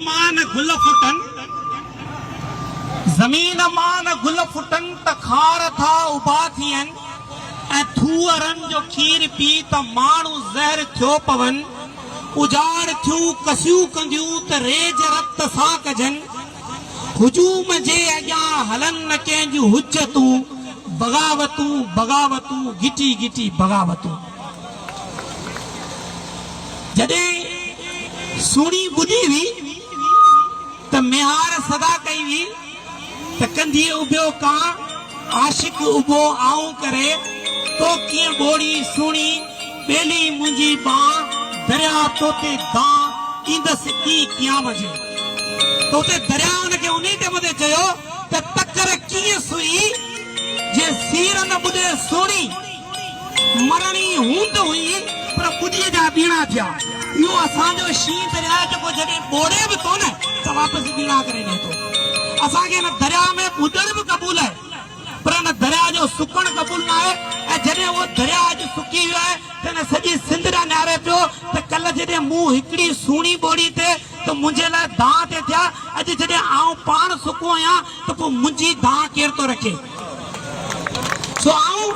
मान गुल फुटन ज़मीन मान गुल फुटन त खार था उबा थियन ऐं थूअरनि जो खीर पी त माण्हू ज़हर थियो पवन उजाड़ थियूं कसियूं कंदियूं त रेज रत सां कजनि हुजूम जे अॻियां हलनि न कंहिंजूं हुजतूं बग़ावतूं बग़ावतूं गिटी गिटी बग़ावतूं। जॾहिं सुणी ॿुधी हुई त मेहार सदा कई हुई त कंधीअ उभियो कां आशिक उभो आऊं करे तो कीअं ॿोड़ी सुणी ॿेली मुंहिंजी बां दरिया तोते दां ईंदसि कीअं कीअं वजे तोते दरिया हुनखे उन टाइम ते चयो त तकर कीअं सुई जे सीर न ॿुधे सुणी मरणी हूंद हुई पर ॿुधीअ जा बीणा थिया। इहो असांजो शींहं दरिया जेको जॾहिं ॿोड़े बि थो न त वापसि बीणा करे ॾे थो। असांखे हिन दरिया में ॿुधण बि क़बूल आहे पर हिन दरिया जो सुकणु क़बूल न आहे। ऐं जॾहिं उहो दरिया अॼु सुकी वियो आहे त हिन सॼी सिंध ॾांहुं निहारे पियो त कल्ह जॾहिं मूं हिकिड़ी सुहिणी ॿोड़ी थिए त मुंहिंजे लाइ दांह ते थिया। अॼु जॾहिं आउं पाण सुको आहियां त पोइ मुंहिंजी दांह केरु थो रखे। सो आउं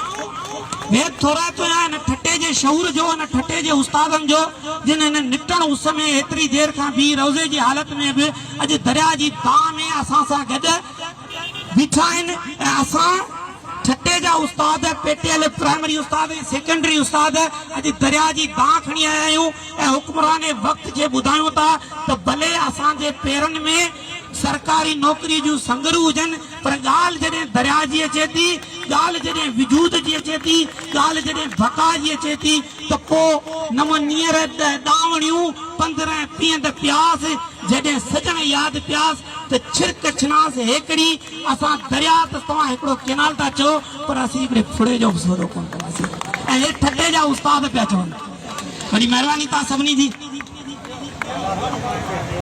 थोरा तो हिन ठटे जे शऊर जो हिन ठटे जे उस्तादनि जो जिन हिन निटण उस में एतिरी देरि खां बीह रोज़े जी हालत में बि अॼु दरिया जी दांह में असां सां गॾु बीठा आहिनि। ऐं असां ठटे जा उस्ताद पेटियल प्राइमरी उस्ताद सेकेंडरी उस्ताद अॼु दरिया जी दांह खणी आया आहियूं ऐं हुक्मरान वक़्त जे ॿुधायूं था त भले असांजे पेरनि में सरकारी नौकरी जूं संगरू हुजनि पर ॻाल्हि जॾहिं दरिया जी अचे थी ॻाल्हि जॾहिं विजूद जी अचे थी ॻाल्हि जॾहिं बका जी अचे थी त पोइ नव नीअर ॾावणियूं 15 पीअंद प्यास जॾहिं सजण यादि प्यास त छिरक छिनास हेकड़ी असां दरिया त तव्हां हिकिड़ो केनाल था चओ पर असीं हिकिड़े फुड़े जो बि सौदो कोन कंदासीं। ऐं हे ठटे जा उस्ताद पिया चवनि। वॾी महिरबानी तव्हां सभिनी जी।